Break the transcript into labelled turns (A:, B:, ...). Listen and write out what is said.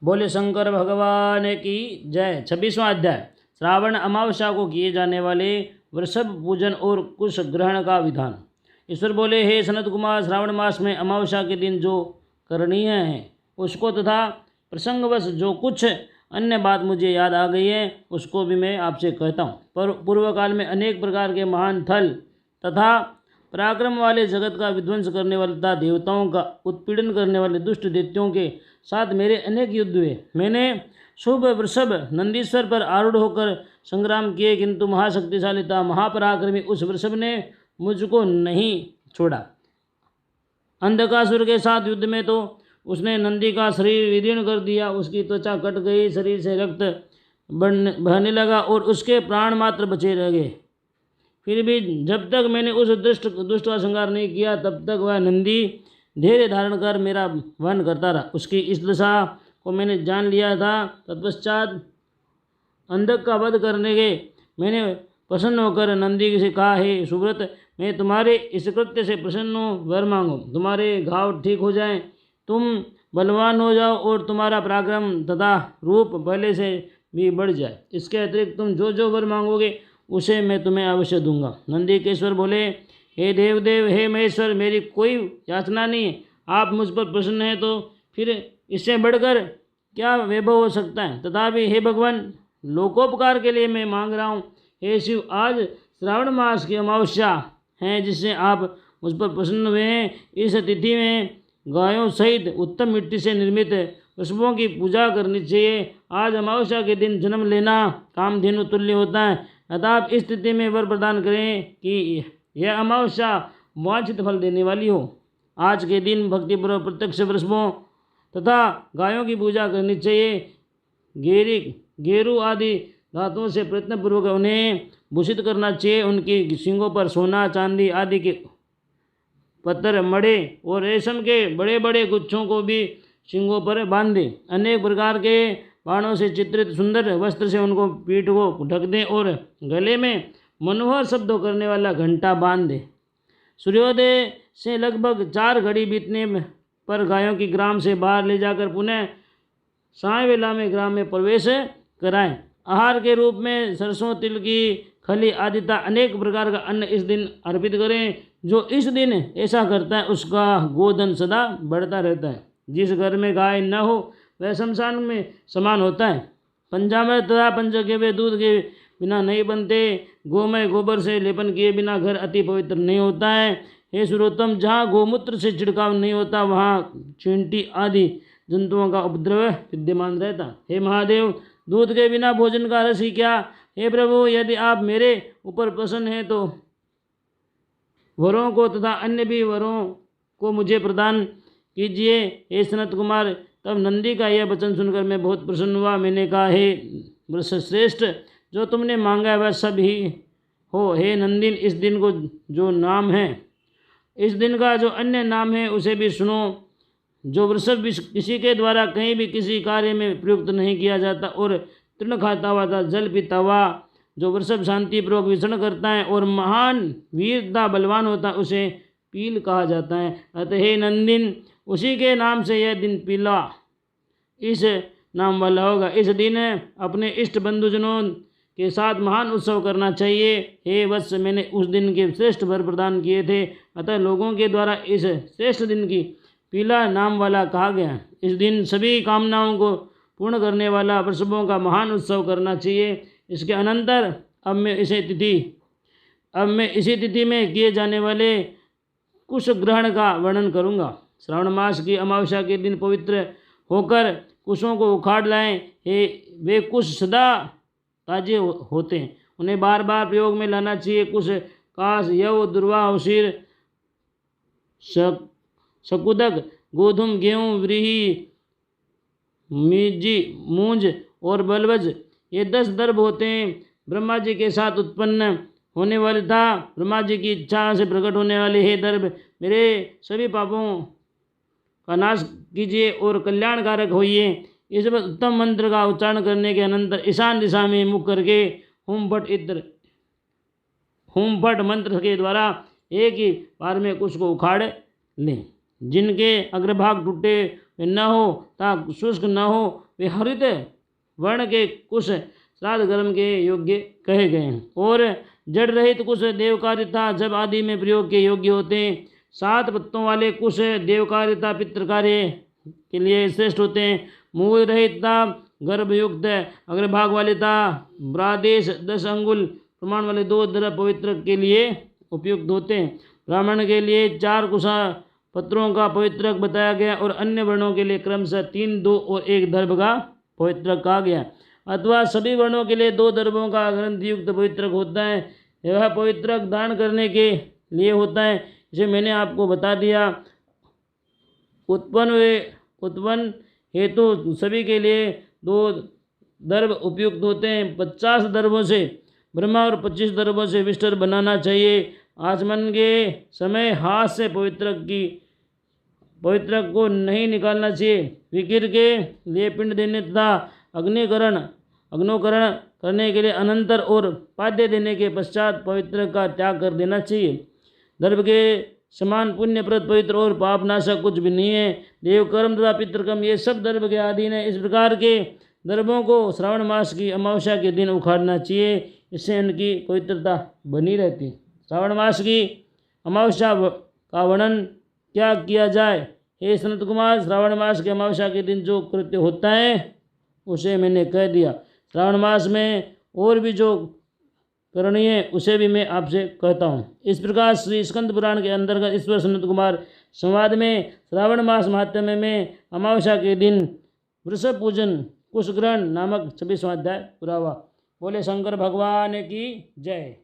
A: बोले शंकर भगवान की जय। 26वां अध्याय श्रावण अमावस्या को किए जाने वाले वृषभ पूजन और कुश ग्रहण का विधान। ईश्वर बोले, हे सनत कुमार, श्रावण मास में अमावस्या के दिन जो करणीय है उसको तथा प्रसंगवश जो कुछ अन्य बात मुझे याद आ गई है उसको भी मैं आपसे कहता हूँ। पर पूर्व काल में अनेक प्रकार के महान थल तथा पराक्रम वाले जगत का विध्वंस करने वाले तथा देवताओं का उत्पीड़न करने वाले दुष्ट दैत्यों के साथ मेरे अनेक युद्ध हुए। मैंने शुभ वृषभ नंदीश्वर पर आरूढ़ होकर संग्राम किए, किंतु महाशक्तिशाली तथा महापराक्रमी उस वृषभ ने मुझको नहीं छोड़ा। अंधकासुर के साथ युद्ध में तो उसने नंदी का शरीर विदीर्ण कर दिया, उसकी त्वचा कट गई, शरीर से रक्त बहने लगा और उसके प्राण मात्र बचे रह गए। फिर भी जब तक मैंने उस दुष्ट का संहार नहीं किया तब तक वह नंदी धैर्य धारण कर मेरा वहन करता रहा। उसकी इस दशा को मैंने जान लिया था। तत्पश्चात अंधक का वध करने के मैंने प्रसन्न होकर नंदी से कहा, हे सुव्रत, मैं तुम्हारे इस कृत्य से प्रसन्न हूँ, वर मांगो, तुम्हारे घाव ठीक हो जाएं, तुम बलवान हो जाओ और तुम्हारा पराक्रम तथा रूप पहले से भी बढ़ जाए। इसके अतिरिक्त तुम जो जो वर मांगोगे उसे मैं तुम्हें अवश्य दूंगा। नंदीकेश्वर बोले, हे देवदेव, हे महेश्वर, मेरी कोई याचना नहीं है। आप मुझ पर प्रसन्न हैं तो फिर इससे बढ़कर क्या वैभव हो सकता है। तथापि हे भगवान, लोकोपकार के लिए मैं मांग रहा हूँ। हे शिव, आज श्रावण मास की अमावस्या है जिससे आप मुझ पर प्रसन्न हुए हैं। इस तिथि में गायों सहित उत्तम मिट्टी से निर्मित वृषभों की पूजा करनी चाहिए। आज अमावस्या के दिन जन्म लेना कामधेनु तुल्य होता है। अतः आप इस स्थिति में वर प्रदान करें कि यह अमावस्या वांछित फल देने वाली हो। आज के दिन भक्तिपूर्वक प्रत्यक्ष वृषभों तथा गायों की पूजा करनी चाहिए। गेरू आदि धातुओं से प्रयत्नपूर्वक उन्हें भूषित करना चाहिए। उनकी सींगों पर सोना चांदी आदि के पत्थर मड़े और रेशम के बड़े बड़े गुच्छों को भी सींगों पर बांध दें। अनेक प्रकार के बाणों से चित्रित सुंदर वस्त्र से उनको पीठ को ढक दें और गले में मनोहर शब्दों करने वाला घंटा बांध दें। सूर्योदय से लगभग 4 घड़ी बीतने पर गायों की ग्राम से बाहर ले जाकर पुनः साय वेला में ग्राम में प्रवेश कराएं। आहार के रूप में सरसों, तिल की खली आदि अनेक प्रकार का अन्न इस दिन अर्पित करें। जो इस दिन ऐसा करता है उसका गोधन सदा बढ़ता रहता है। जिस घर में गाय न हो वह शमशान में समान होता है। पंचामृत तथा पंचगव्य दूध के बिना नहीं बनते। गोमय गोबर से लेपन किए बिना घर अति पवित्र नहीं होता है। हे सुरोत्तम, जहाँ गोमूत्र से छिड़काव नहीं होता वहाँ चींटी आदि जंतुओं का उपद्रव विद्यमान रहता। हे महादेव, दूध के बिना भोजन का रस ही क्या। हे प्रभु, यदि आप मेरे ऊपर प्रसन्न हैं तो वरों को तथा अन्य भी वरों को मुझे प्रदान कीजिए। हे सनत कुमार, तब नंदी का यह वचन सुनकर मैं बहुत प्रसन्न हुआ। मैंने कहा, हे वृषश्रेष्ठ, जो तुमने मांगा है वह सब ही हो। हे नंदिन, इस दिन को जो नाम है, इस दिन का जो अन्य नाम है उसे भी सुनो। जो वृषभ किसी के द्वारा कहीं भी किसी कार्य में प्रयुक्त नहीं किया जाता और तृण खाता हुआ था, जल पीता हुआ, जो वृषभ शांतिपूर्वक विचरण करता है और महान वीरता बलवान होता है, उसे पील कहा जाता है। अतः हे नंदिन, उसी के नाम से यह दिन पीला इस नाम वाला होगा। इस दिन अपने इष्ट बंधुजनों के साथ महान उत्सव करना चाहिए। हे वत्स, मैंने उस दिन के श्रेष्ठ वर प्रदान किए थे, अतः लोगों के द्वारा इस श्रेष्ठ दिन की पीला नाम वाला कहा गया। इस दिन सभी कामनाओं को पूर्ण करने वाला वृषभों का महान उत्सव करना चाहिए। इसके अनंतर अब मैं इसी तिथि में किए जाने वाले कुश ग्रहण का वर्णन करूँगा। श्रावण मास की अमावस्या के दिन पवित्र होकर कुशों को उखाड़ लाएं। वे कुश सदा ताजे होते हैं, उन्हें बार बार प्रयोग में लाना चाहिए। कुश काश, यव, दुर्वा, उसीर, शकुदक, गोधूम, गेहूँ, व्रीहि, मिजी, मूंज और बलवज, ये 10 दर्भ होते हैं। ब्रह्मा जी के साथ उत्पन्न होने वाले था ब्रह्मा जी की इच्छा से प्रकट होने वाले हे दर्भ, मेरे सभी पापों का नाश कीजिए और कल्याणकारक होइए। इस उत्तम मंत्र का उच्चारण करने के अनंतर ईशान दिशा में मुख करके हुम फट मंत्र के द्वारा एक ही बार में कुश को उखाड़ लें। जिनके अग्रभाग टूटे न हो तथा शुष्क न हो वे हरित वर्ण के कुश श्राद्ध कर्म के योग्य कहे गए हैं। और जड़ रहित कुश देवकार्यता जब आदि में प्रयोग के योग्य होते हैं। 7 पत्तों वाले कुश देवकार्यता पितृ कार्य के लिए श्रेष्ठ होते हैं। मूल रहितता गर्भयुक्त अग्रभाग वालेता ब्रादेश 10 अंगुल प्रमाण वाले 2 द्रव पवित्र के लिए उपयुक्त होते हैं। ब्राह्मण के लिए 4 कुशा पत्रों का पवित्रक बताया गया और अन्य वर्णों के लिए क्रमशः 3, 2 और 1 दर्भ का पवित्रक कहा गया। अथवा सभी वर्णों के लिए 2 दर्भों का ग्रंथ युक्त पवित्रक होता है। यह पवित्रक दान करने के लिए होता है, इसे मैंने आपको बता दिया। उत्पन्न हेतु सभी के लिए 2 दर्भ उपयुक्त होते हैं। 50 दर्भों से ब्रह्मा और 25 दर्भों से विस्तर बनाना चाहिए। आचमन के समय हाथ से पवित्रक को नहीं निकालना चाहिए। विकिर के लिए पिंड देने तथा अग्नोकरण करने के लिए अनंतर और पाद्य देने के पश्चात पवित्र का त्याग कर देना चाहिए। दर्भ के समान पुण्यप्रद पवित्र और पापनाशक कुछ भी नहीं है। देवकर्म तथा पितृकर्म ये सब दर्भ के अधीन है। इस प्रकार के दर्भों को श्रावण मास की अमावस्या के दिन उखाड़ना चाहिए, इससे उनकी पवित्रता बनी रहती। श्रावण मास की अमावस्या का वर्णन क्या किया जाए? हे सनत कुमार, श्रावण मास की अमावस्या के दिन जो कृत्य होता है उसे मैंने कह दिया। श्रावण मास में और भी जो करणीय है उसे भी मैं आपसे कहता हूँ। इस प्रकार श्री स्कंद पुराण के अंतर्गत ईश्वर सनत कुमार संवाद में श्रावण मास महात्म्य में अमावस्या के दिन वृषभ पूजन कुशग्रहण नामक 26वां अध्याय पूरा हुआ। बोले शंकर भगवान की जय।